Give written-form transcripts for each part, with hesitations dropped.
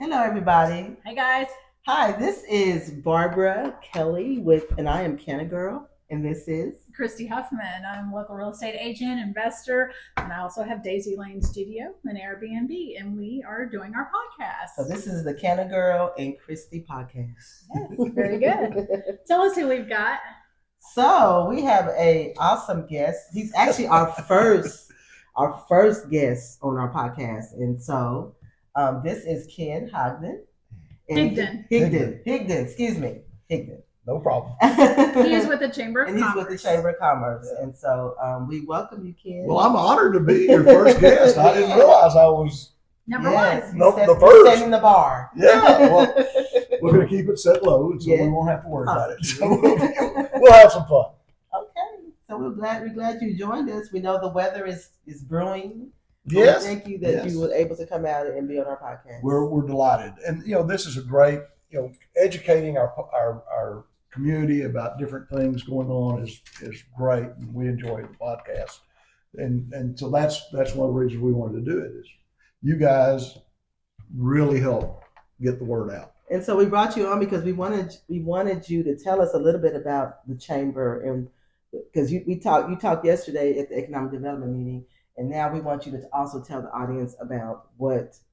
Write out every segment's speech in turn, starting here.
Hello, everybody. Hey guys. Hi, this is Barbara Kelly and I am CannaGirl, and this is Christy Huffman. I'm a local real estate agent, investor, and I also have Daisy Lane Studio and Airbnb, and we are doing our podcast. So this is the CannaGirl and Christy podcast. Yes, very good. Tell us who we've got. So we have a awesome guest. He's actually our first guest on our podcast, and so this is Ken Higdon. Higdon. Excuse me, Higdon. No problem. He is with the Chamber of and Commerce. He's with the Chamber of Commerce, and so we welcome you, Ken. Well, I'm honored to be your first guest. I didn't realize I was number one. the first. Setting the bar. Yeah, well, we're going to keep it set low, so we won't have to worry about it. So we'll have some fun. Okay, so we're glad you joined us. We know the weather is brewing. Yes. Thank you that you were able to come out and be on our podcast. We're delighted, and this is a great educating our community about different things going on is great, and we enjoy the podcast, and so that's one of the reasons we wanted to do it is you guys really help get the word out. And so we brought you on because we wanted you to tell us a little bit about the chamber, and because you talked yesterday at the economic development meeting. And now we want you to also tell the audience about who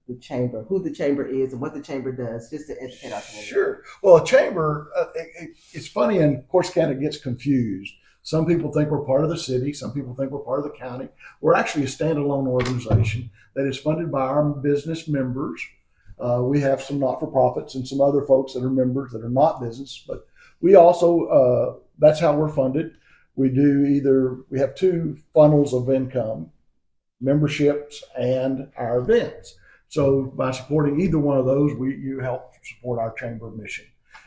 the chamber is and what the chamber does, just to educate our community. Sure. Well, a chamber, it's funny, and of course, kind of gets confused. Some people think we're part of the city. Some people think we're part of the county. We're actually a standalone organization that is funded by our business members. We have some not-for-profits and some other folks that are members that are not business, but we also, that's how we're funded. We have two funnels of income: memberships and our events. So by supporting either one of those, you help support our chamber mission.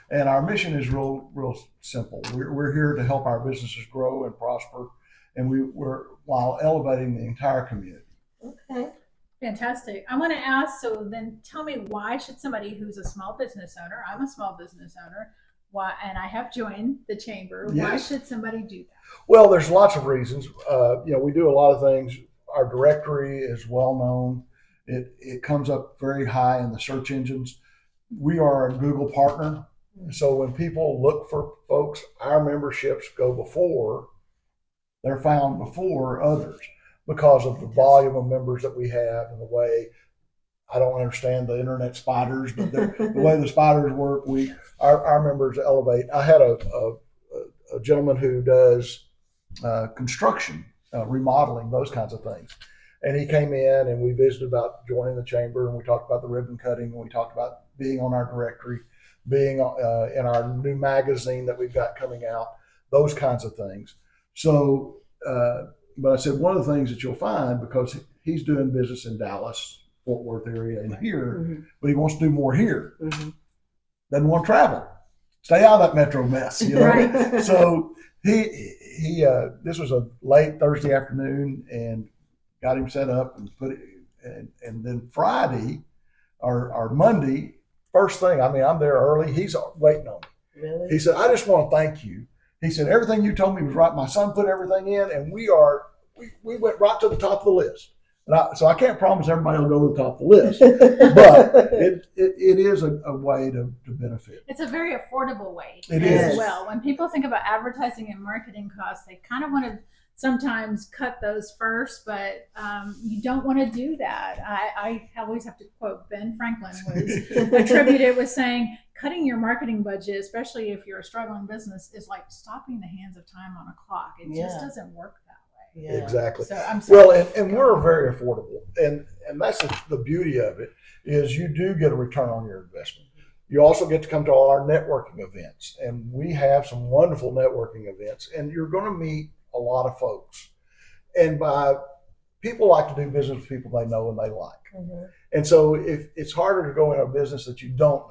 And our mission is real simple. We're here to help our businesses grow and prosper, and we're while elevating the entire community. Okay. Fantastic. I want to ask, so then tell me, why should somebody who's a small business owner, I'm a small business owner, and I have joined the chamber, Yes. Why should somebody do that? Well, there's lots of reasons. We do a lot of things. Our directory is well known. It comes up very high in the search engines. We are a Google partner. So when people look for folks, our memberships they're found before others because of the volume of members that we have and the way, I don't understand the internet spiders, but the way the spiders work, our members elevate. I had a gentleman who does construction, remodeling, those kinds of things. And he came in and we visited about joining the chamber, and we talked about the ribbon cutting, and we talked about being on our directory, being in our new magazine that we've got coming out, those kinds of things. So, but I said, one of the things that you'll find, because he's doing business in Dallas, Fort Worth area and here, Mm-hmm. but he wants to do more here. Mm-hmm. Doesn't want to travel. Stay out of that metro mess, Right. So he this was a late Thursday afternoon, and got him set up and and then Friday or Monday, first thing, I'm there early, he's waiting on me. Really? He said, I just want to thank you. He said, everything you told me was right. My son put everything in, and we went right to the top of the list. And so I can't promise everybody will go to the top of the list, but it is a way to benefit. It's a very affordable way It as is. well. When people think about advertising and marketing costs, they kind of want to sometimes cut those first, but you don't want to do that. I always have to quote Ben Franklin, was attributed with saying, cutting your marketing budget, especially if you're a struggling business, is like stopping the hands of time on a clock. It just doesn't work that way. Yeah. Exactly. So I'm sorry. Well, and we're very affordable, and that's the beauty of it, is you do get a return on your investment. You also get to come to all our networking events, and we have some wonderful networking events, and you're going to meet a lot of folks. And people like to do business with people they know and they like. Mm-hmm. And so if it's harder to go in a business that you don't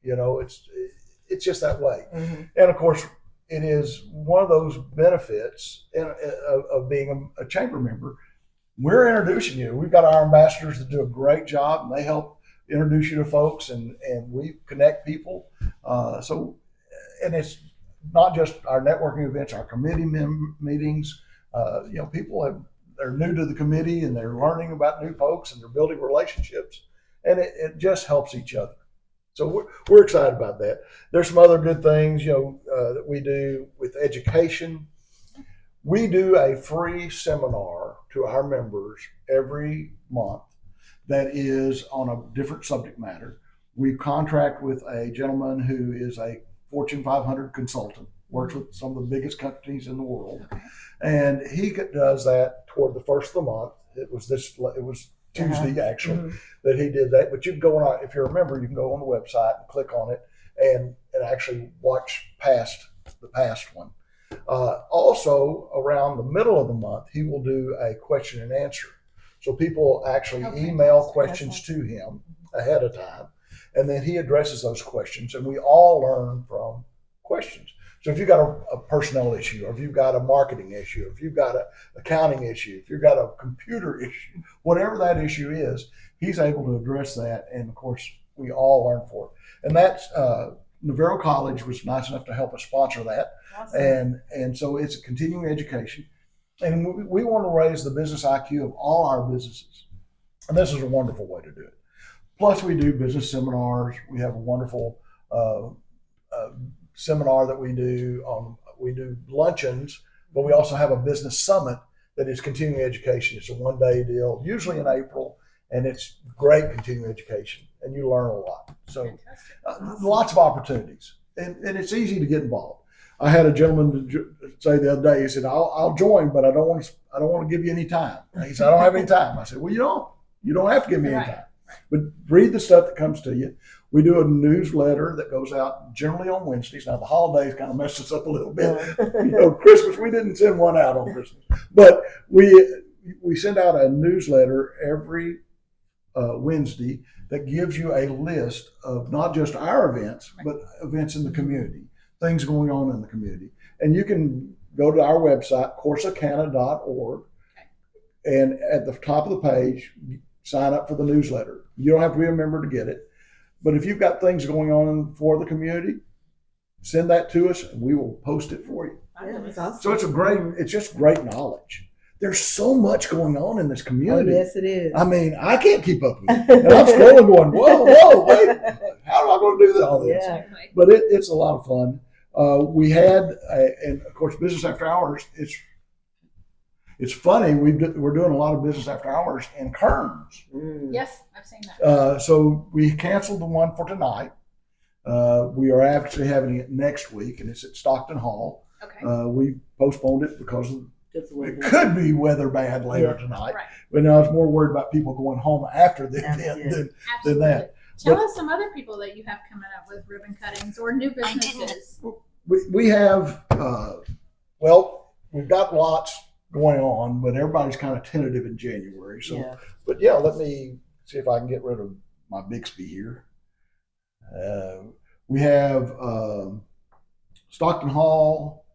know, it's just that way. Mm-hmm. And of course, it is one of those benefits of being a chamber member. We're introducing you. We've got our ambassadors that do a great job, and they help introduce you to folks, and we connect people. And it's not just our networking events, our committee meetings. People they're new to the committee, and they're learning about new folks, and they're building relationships, and it just helps each other. So we're excited about that. There's some other good things, that we do with education. We do a free seminar to our members every month that is on a different subject matter. We contract with a gentleman who is a Fortune 500 consultant, works with some of the biggest companies in the world, and he does that toward the first of the month. It was Tuesday actually that he did that. But you can go on, if you're a member, you can go on the website and click on it and actually watch the past one. Also, around the middle of the month, he will do a question and answer. So people actually email questions to him ahead of time, and then he addresses those questions, and we all learn from questions. So if you've got a personnel issue, or if you've got a marketing issue, if you've got an accounting issue, if you've got a computer issue, whatever that issue is, he's able to address that, and of course, we all learn for it. And that's Navarro College was nice enough to help us sponsor that. Awesome. And so it's a continuing education. And we want to raise the business IQ of all our businesses. And this is a wonderful way to do it. Plus, we do business seminars. We have a wonderful seminar that we do. We do luncheons, but we also have a business summit that is continuing education. It's a one-day deal, usually in April, and it's great continuing education, and you learn a lot. So lots of opportunities, and it's easy to get involved. I had a gentleman say the other day, he said, I'll join, but I don't want to give you any time. He said, I don't have any time. I said, well, you don't have to give me any time, but read the stuff that comes to you. We do a newsletter that goes out generally on Wednesdays. Now the holidays kind of messed us up a little bit. Christmas, we didn't send one out on Christmas, but we send out a newsletter every Wednesday that gives you a list of not just our events, but events in the community, things going on in the community. And you can go to our website, CourseofCanna.org, and at the top of the page, sign up for the newsletter. You don't have to be a member to get it. But if you've got things going on for the community, send that to us and we will post it for you. Yeah, that's awesome. So it's just great knowledge. There's so much going on in this community. Oh, yes, it is. I mean, I can't keep up with it. And I'm scrolling going, whoa, wait, how am I going to do all this? Yeah. But it's a lot of fun. We had, and of course, Business After Hours, it's funny, we're doing a lot of Business After Hours in Kearns. Yes, I've seen that. So we canceled the one for tonight. We are actually having it next week, and it's at Stockton Hall. Okay. We postponed it because it could be weather bad later tonight. Right. But I was more worried about people going home after the event than that. Tell us some other people that you have coming up with ribbon cuttings or new businesses. We have, we've got lots going on, but everybody's kind of tentative in January. So, but let me see if I can get rid of my Bixby here. We have Stockton Hall,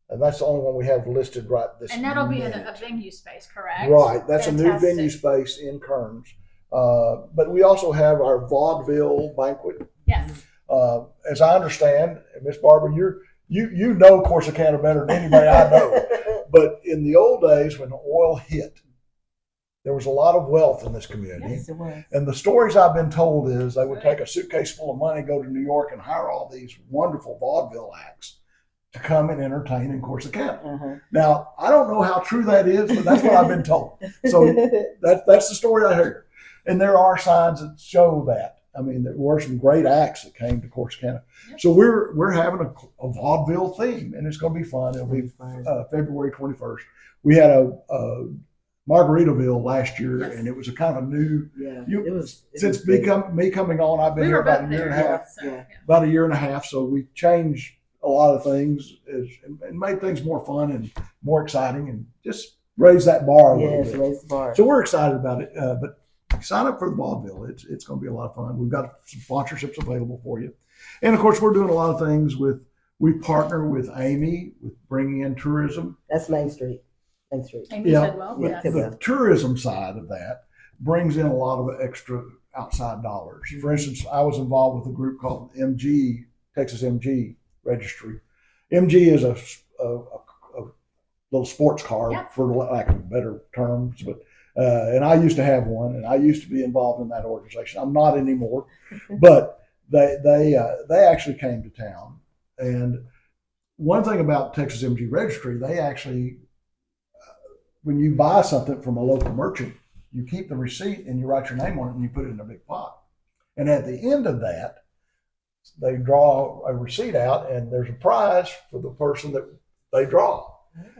and that's the only one we have listed right this minute. And that'll be in a venue space, correct? Right, that's fantastic. A new venue space in Kearns. But we also have our vaudeville banquet. Yes. As I understand, Miss Barbara, you know Corsicana better than anybody I know. But in the old days, when oil hit, there was a lot of wealth in this community. Yes, it was. And the stories I've been told is they would take a suitcase full of money, go to New York, and hire all these wonderful vaudeville acts to come and entertain in Corsicana. Now, I don't know how true that is, but that's what I've been told. So that's the story I heard. And there are signs that show that. I mean, there were some great acts that came to Corsicana. So we're having a vaudeville theme, and it's going to be fun. It'll be February 21st. We had a Margaritaville last year, and it was a kind of a new. Since me coming on, I've been here about a year and a half. About a year and a half. So we've changed a lot of things and made things more fun and more exciting, and just raise that bar a little bit. Raise the bar. So we're excited about it, but. Sign up for the vaudeville. It's going to be a lot of fun. We've got some sponsorships available for you. And, of course, we're doing a lot of things we partner with Amy with bringing in tourism. That's Main Street. Amy Tidwell. The tourism side of that brings in a lot of extra outside dollars. For instance, I was involved with a group called MG, Texas MG Registry. MG is a little sports car, for lack of better terms, but and I used to have one, and I used to be involved in that organization. I'm not anymore, but they actually came to town. And one thing about Texas MG Registry, they actually, when you buy something from a local merchant, you keep the receipt and you write your name on it and you put it in a big pot. And at the end of that, they draw a receipt out and there's a prize for the person that they draw.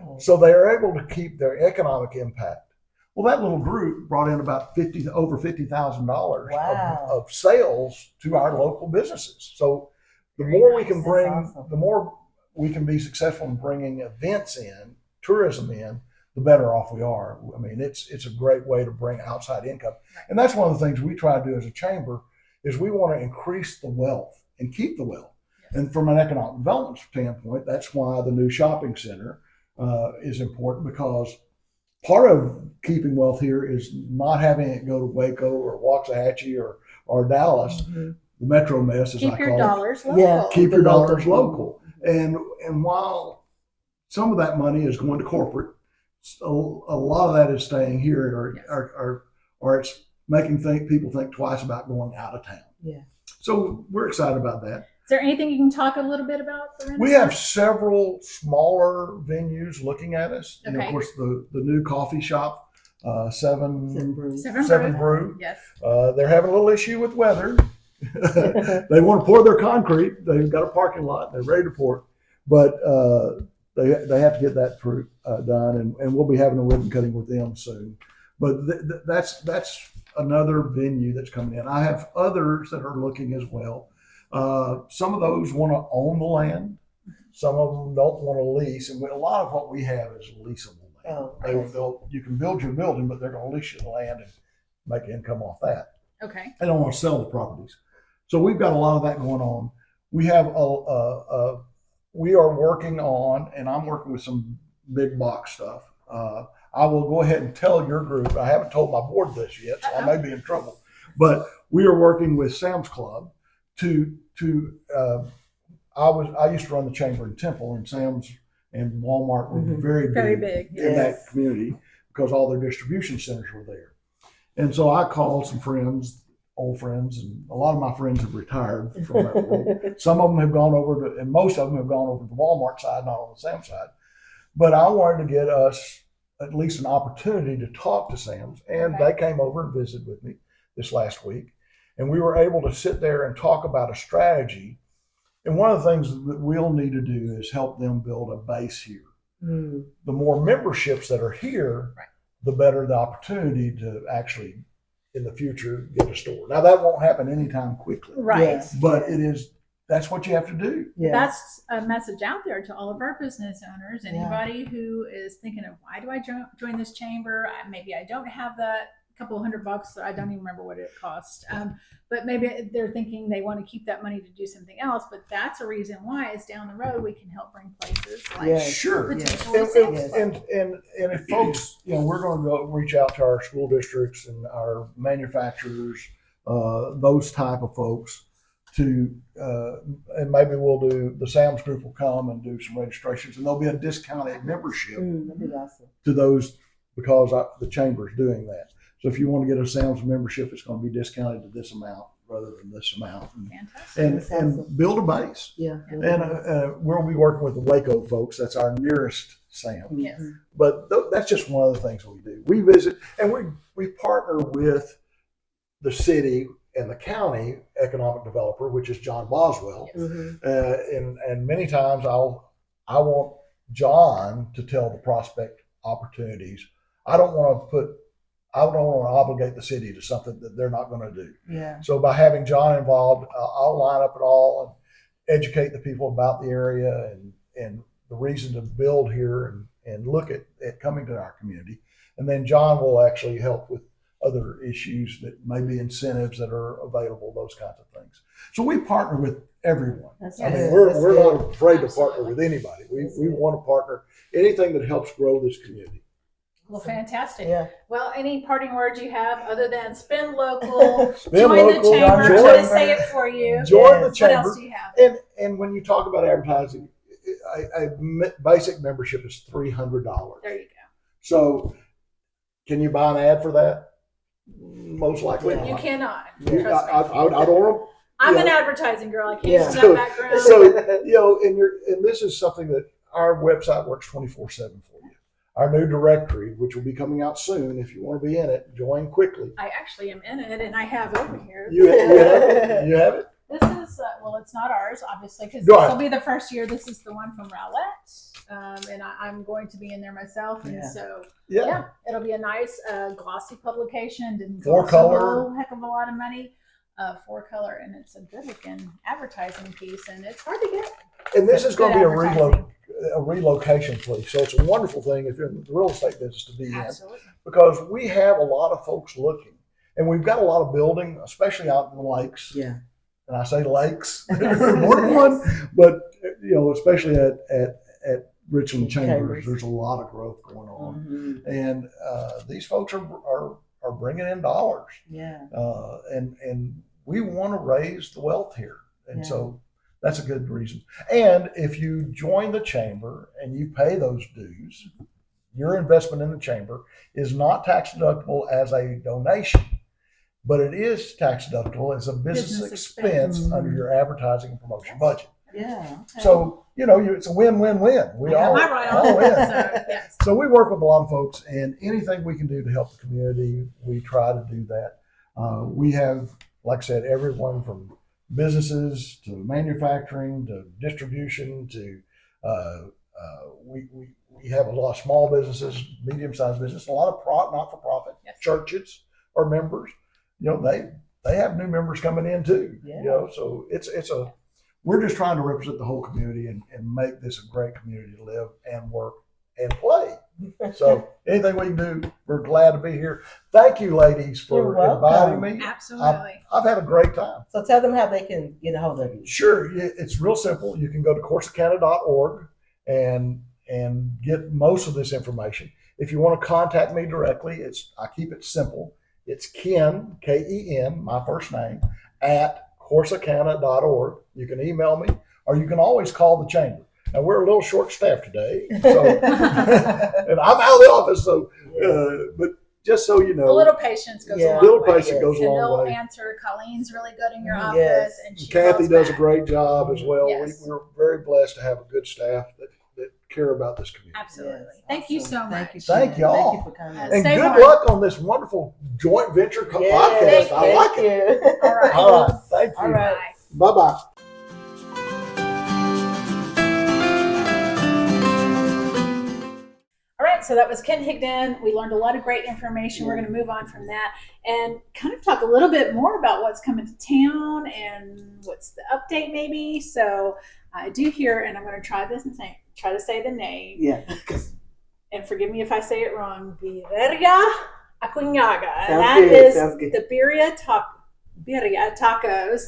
Oh. So they are able to keep their economic impact. Well, that little group brought in about over $50,000 Wow. of sales to our local businesses. So the more we can bring, awesome. the more we can be successful in bringing events in, tourism in, the better off we are. I mean, it's a great way to bring outside income. And that's one of the things we try to do as a chamber is we want to increase the wealth and keep the wealth. And from an economic development standpoint, that's why the new shopping center is important, because part of keeping wealth here is not having it go to Waco or Waxahachie or Dallas, the metro mess, as I Keep your call dollars local. Yeah. it. Keep your Local. dollars local. And while some of that money is going to corporate, a lot of that is staying here, or it's making people think twice about going out of town. Yeah. So we're excited about that. Is there anything you can talk a little bit about the We have Renaissance? several smaller venues looking at us. And of Okay. course, the new coffee shop, Seven Brews. Seven Brew. Yes. They're having a little issue with weather. They want to pour their concrete. They've got a parking lot. They're ready to pour it. But they have to get that done. And we'll be having a ribbon cutting with them soon. But that's another venue that's coming in. I have others that are looking as well. Some of those want to own the land. Some of them don't want to lease. And a lot of what we have is leasable land. Oh, You can build your building, but they're going to lease you the land and make income off that. Okay. They don't want to sell the properties. So we've got a lot of that going on. We have we are working on, and I'm working with some big box stuff. I will go ahead and tell your group. I haven't told my board this yet, so I may be in trouble. But we are working with Sam's Club I used to run the chamber in Temple, and Sam's and Walmart were very big in that community because all their distribution centers were there. And so I called some friends, old friends, and a lot of my friends have retired from that world. Some of them have gone over to, and most of them have gone over to the Walmart side, not on the Sam's side. But I wanted to get us at least an opportunity to talk to Sam's, and they came over and visited with me this last week. And we were able to sit there and talk about a strategy. And one of the things that we'll need to do is help them build a base here. The more memberships that are here, the better the opportunity to actually, in the future, get a store. Now, that won't happen anytime quickly. Right. Yes. But that's what you have to do. Yeah. That's a message out there to all of our business owners. Anybody who is thinking of, why do I join this chamber? Maybe I don't have that couple $100. I don't even remember what it cost. But maybe they're thinking they want to keep that money to do something else. But that's a reason why is down the road we can help bring places like Sure. potentially And if folks, we're going to go reach out to our school districts and our manufacturers, those type of folks, and maybe we'll do, the Sam's group will come and do some registrations, and there'll be a discounted membership that'd be awesome. to those because the chamber's doing that. So if you want to get a Sam's membership, it's going to be discounted to this amount rather than this amount. Fantastic. And build a base. Yeah. And we'll be working with the Waco folks. That's our nearest Sam. Yes. But that's just one of the things we do. We visit, and we partner with the city and the county economic developer, which is John Boswell. And many times I want John to tell the prospect opportunities. I don't want to obligate the city to something that they're not going to do. Yeah. So by having John involved, I'll line up it all and educate the people about the area and the reason to build here and look at coming to our community. And then John will actually help with other issues that may be incentives that are available, those kinds of things. So we partner with everyone. We're not afraid to partner with anybody. We want to partner anything that helps grow this community. Well, fantastic. Yeah. Well, any parting words you have other than spend local, Spend join local, the chamber, join- try to say it for you. Join the What chamber. else do you have? And when you talk about advertising, a basic membership is $300. There you go. So can you buy an ad for that? Most likely You not. cannot. I Trust me. don't want I'm Yeah. an advertising girl. I came Yeah. from So- that background. So, and this is something that our website works 24/7 for you. Our new directory, which will be coming out soon, if you want to be in it, join quickly. I actually am in it, and I have over here. You have it? This is well, it's not ours, obviously, because Right. this will be the first year. This is the one from Rowlett, and I'm going to be in there myself, and Yeah. so Yeah. it'll be a nice glossy publication. Didn't Four cost a color. whole heck of a lot of money. 4-color, and it's a good looking advertising piece, and it's hard to get. And this is going to be Good a relocation piece. So it's a wonderful thing if you're in the real estate business to be in, Absolutely. because we have a lot of folks looking, and we've got a lot of building, especially out in the lakes. Yeah. And I say lakes, more than one, but especially at Richland Chambers, there's a lot of growth going on, and these folks are bringing in dollars. Yeah. And we want to raise the wealth here, and Yeah. so that's a good reason. And if you join the chamber and you pay those dues, your investment in the chamber is not tax deductible as a donation, but it is tax deductible as a business expense under your advertising and promotion budget. Yeah. Okay. So it's a win-win-win. We Am all I right on all that? win. So, yes. So we work with a lot of folks, and anything we can do to help the community, we try to do that. We have, like I said, everyone from businesses to manufacturing to distribution to we have a lot of small businesses, medium-sized business, a lot of not-for-profit Yes. churches are members. They have new members coming in too. Yeah. So we're just trying to represent the whole community and make this a great community to live and work and play. So anything we can do, we're glad to be here. Thank you, ladies, You're for welcome. inviting me. Absolutely. I've had a great time. So tell them how they can get a hold of you. Sure, it's real simple. You can go to CourseOfCanna.org and get most of this information. If you want to contact me directly, I keep it simple. It's Ken, Ken, my first name, at CourseOfCanna.org. You can email me, or you can always call the chamber. Now, we're a little short-staffed today, so and I'm out of the office, so but just so you know, A little patience goes Yeah. a long little way. patience goes a And long they'll way. answer. Colleen's really good in your office, Yes. and she Kathy calls does a back. great job as well. Yes. We're very blessed to have a good staff that care about this community. Absolutely. Yes. Thank you Awesome. so much. Thank you. Thank Ken. y'all. Thank you for coming. Yes. And Stay good warm. luck on this wonderful joint venture Yes, podcast. I like thank it. you. All right. All right. Thank you. All right. Bye. Bye-bye. All right, so that was Ken Higdon. We learned a lot of great information. We're going to move on from that and kind of talk a little bit more about what's coming to town and what's the update maybe. So I do hear, and I'm going to try to say the name, Yeah. and forgive me if I say it wrong, Birria Acuñaga. And Sounds that good, is sounds good. the Birria Tacos.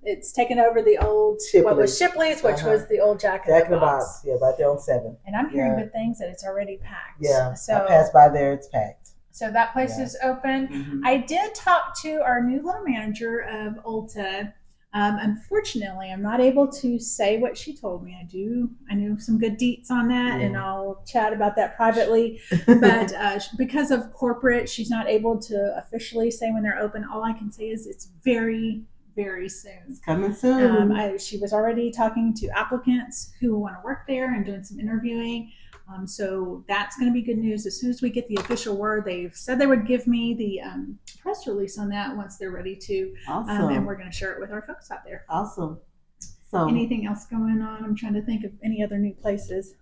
It's taken over the old, what was Shipley's, which was the old Jack in Jack in the the Box. Box. Yeah, right there on 7. And I'm hearing Yeah. good things that it's already packed. Yeah. So I passed by there. It's packed. So that place Yeah. is open. Mhm. I did talk to our new little manager of Ulta. Unfortunately, I'm not able to say what she told me. I know some good deets on that, and I'll chat about that privately. But because of corporate, she's not able to officially say when they're open. All I can say is it's very, very soon. It's coming soon. She was already talking to applicants who want to work there and doing some interviewing. So that's going to be good news. As soon as we get the official word, they've said they would give me the press release on that once they're ready to. Awesome. And we're going to share it with our folks out there. Awesome. So Anything else going on? I'm trying to think of any other new places.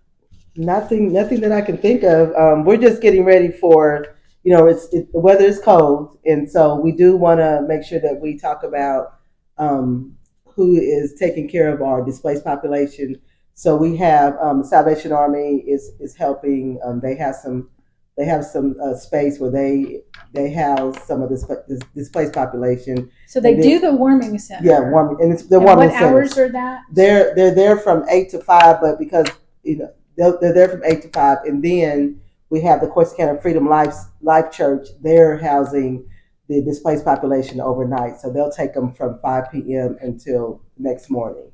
nothing that I can think of. We're just getting ready for, the weather is cold, and so we do want to make sure that we talk about who is taking care of our displaced population. So we have Salvation Army is helping. They have some space where they house some of this displaced population. So they And do the warming center. Yeah, warming, and it's the And warming what hours centers. are that? They're there from 8 to 5, but because they're there from 8 to 5, and then we have the Corsicana Freedom Life Church. They're housing the displaced population overnight, so they'll take them from 5 p.m. until next morning.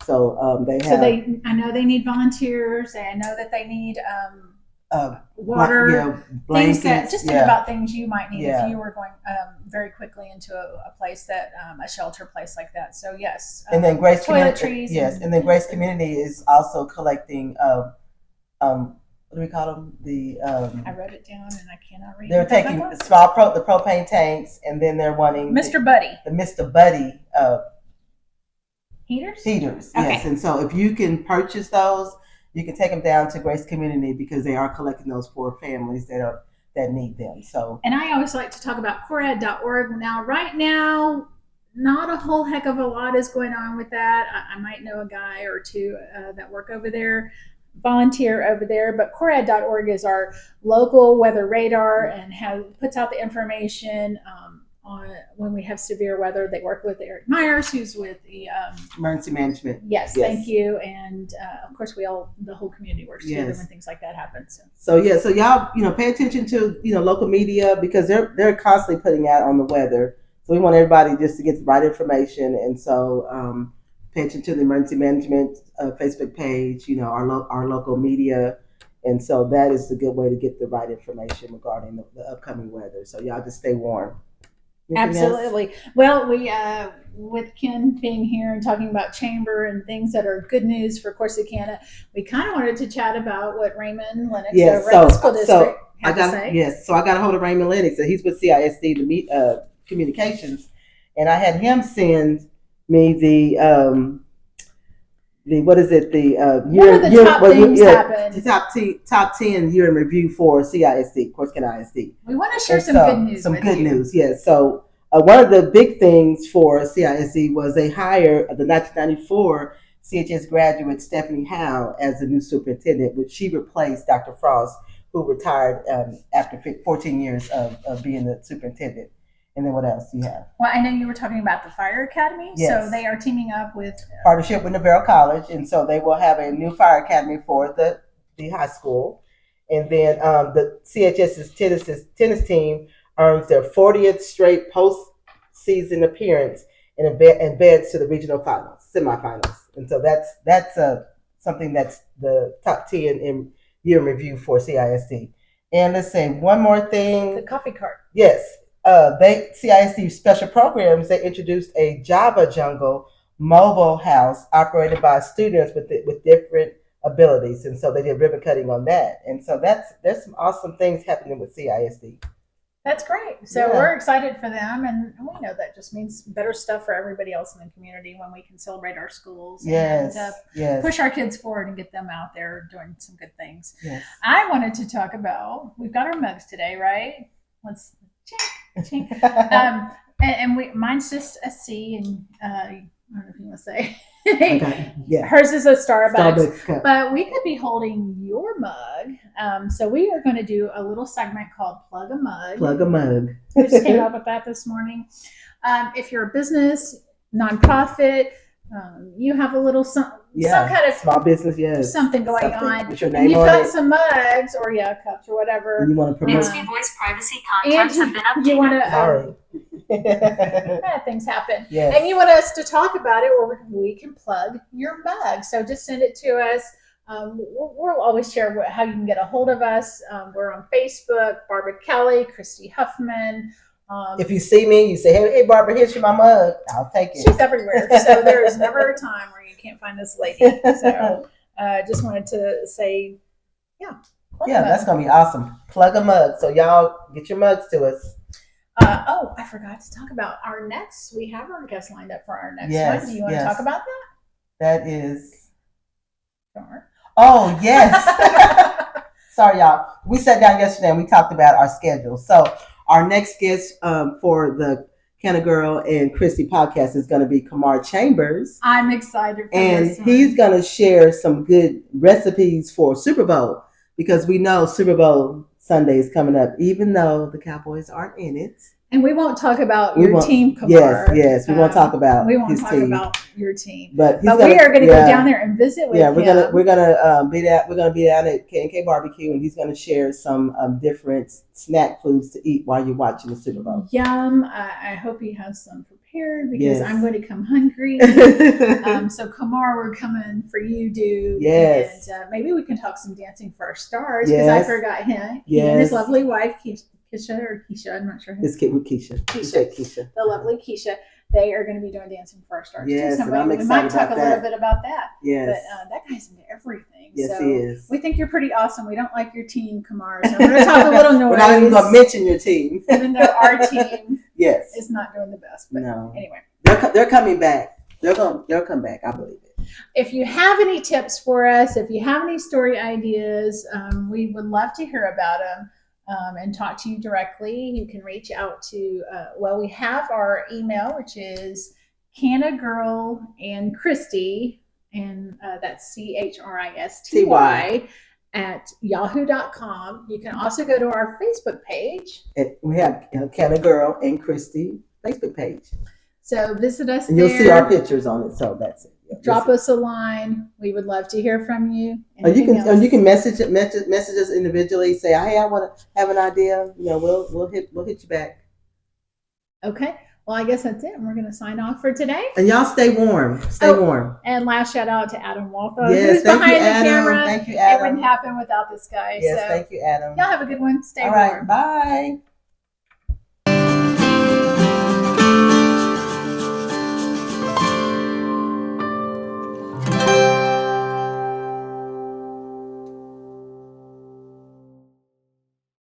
So they have. I know they need volunteers. I know that they need water, blankets, things that just think about things you might need Yeah. if you were going very quickly into a place that a shelter place like that. So yes, And then Grace toiletries. Community, and then Grace Community is also collecting. What do we call them? I wrote it down and I cannot read. They're taking the the propane tanks, and then they're wanting Mr. Buddy. the Mr. Buddy Heaters. Okay. Yes. And so if you can purchase those, you can take them down to Grace Community because they are collecting those for families that need them. So. And I always like to talk about corad.org. Now, right now, not a whole heck of a lot is going on with that. I might know a guy or two that work over there, volunteer over there, but corad.org is our local weather radar and puts out the information on when we have severe weather. They work with Eric Myers, who's with the emergency management. Yes, thank you. And of course, the whole community works together when things like that happen. So y'all, pay attention to local media because they're constantly putting out on the weather. So we want everybody just to get the right information, and so pay attention to the emergency management Facebook page. Our local media. And so that is a good way to get the right information regarding the upcoming weather. So y'all just stay warm. Absolutely. Else? Well, we with Ken being here and talking about chamber and things that are good news for Corsicana, we kind of wanted to chat about what Raymond Lennox, over at the school district, had to say. Yes, so I got a hold of Raymond Lennox, and he's with CISD to meet communications, and I had him send me the what is it? The top 10 year in review for CISD, Corsicana ISD. We want to share some good news. Some good news, yes. So one of the big things for CISD was they hired the 1994 CHS graduate Stephanie Howe as the new superintendent, which she replaced Dr. Frost, who retired after 14 years of being the superintendent. And then what else do you have? Well, I know you were talking about the fire academy. Yes. So they are teaming up with partnership with Navarro College, and so they will have a new fire academy for the high school. And then the CHS's tennis team earns their 40th straight postseason appearance and advance to the regional semifinals. And so that's something that's the top 10 in year in review for CISD. And let's say one more thing. The coffee cart. Yes. CISD special programs, they introduced a Java Jungle mobile house operated by students with different abilities, and so they did ribbon cutting on that. And so there's some awesome things happening with CISD. That's great. So we're excited for them, and we know that just means better stuff for everybody else in the community when we can celebrate our schools and push our kids forward and get them out there doing some good things. Yes. I wanted to talk about, we've got our mugs today, right? Let's chink. And mine's just a C, and I don't know if you want to say. Okay. Yeah. Hers is a Starbucks cup. But we could be holding your mug. So we are going to do a little segment called Plug a Mug. Plug a Mug. We just came up with that this morning. If you're a business, nonprofit, you have a little some kind of small business, something going on. With your name and you've on got it. some mugs or cups or whatever. And you want to promote. Voice privacy contents have been updated. You want to. Sorry. Bad things happen. Yes. And you want us to talk about it, or we can plug your mug. So just send it to us. We'll always share how you can get a hold of us. We're on Facebook, Barbara Kelly, Christy Huffman. If you see me, you say, hey, Barbara, here's my mug. I'll take it. She's everywhere. So there is never a time where you can't find this lady. So just wanted to say, that's going to be awesome. Plug a mug. So y'all get your mugs to us. I forgot to talk about our next. We have our guest lined up for our next one. Do you want to talk about that? That is. Sure. Oh, yes. Sorry, y'all. We sat down yesterday and we talked about our schedule. So our next guest for the CannaGirl and Christy podcast is going to be Kamar Chambers. I'm excited for this one. He's going to share some good recipes for Super Bowl because we know Super Bowl Sunday is coming up, even though the Cowboys aren't in it. And we won't talk about We your won't- team, Kamar. Yes, we won't talk about We won't his talk team. about your team. But But we are going to go down there and visit with him. we're gonna be down at K&K Barbecue, and he's gonna share some different snack foods to eat while you're watching the Super Bowl. Yum. I hope he has some prepared because Yes. I'm going to come hungry. So Kamar, we're coming for you, dude. Yes. And maybe we can talk some Dancing for Our Stars because I Yes. forgot him. He and his Yes. lovely wife, Keisha, I'm not sure. This kid with Keisha. You said Keisha. The lovely Keisha. They are going to be doing Dancing for Our Stars Yes, too. and I'm we excited might talk about a little that. bit about that. Yes. But that guy's into everything. Yes, so he is. We think you're pretty awesome. We don't like your team, Kamar. So I'm going to talk a little noise. We're not even gonna mention your team. Even though our team Yes. is not doing the best. But No. anyway. They're coming back. They'll come back. I believe it. If you have any tips for us, if you have any story ideas, we would love to hear about them and talk to you directly. You can reach out to, we have our email, which is CannaGirl and Christy, and that's CHRISTY at yahoo.com. You can also go to our Facebook page. We have CannaGirl and Christy Facebook page. So visit us And there. you'll see our pictures on it. So that's it. Yeah, Drop us a line. We would love to hear from you. Or you Anything else? can message us individually. Say, hey, I want to have an idea. We'll hit you back. Okay. Well, I guess that's it. And we're going to sign off for today. And y'all stay warm. Stay warm. And last shout out to Adam Waltho, Yes, who's thank you, behind the Adam. camera. Thank you, It Adam. wouldn't happen without this guy. Yes, so thank you, Adam. y'all have a good one. Stay All warm. right, bye.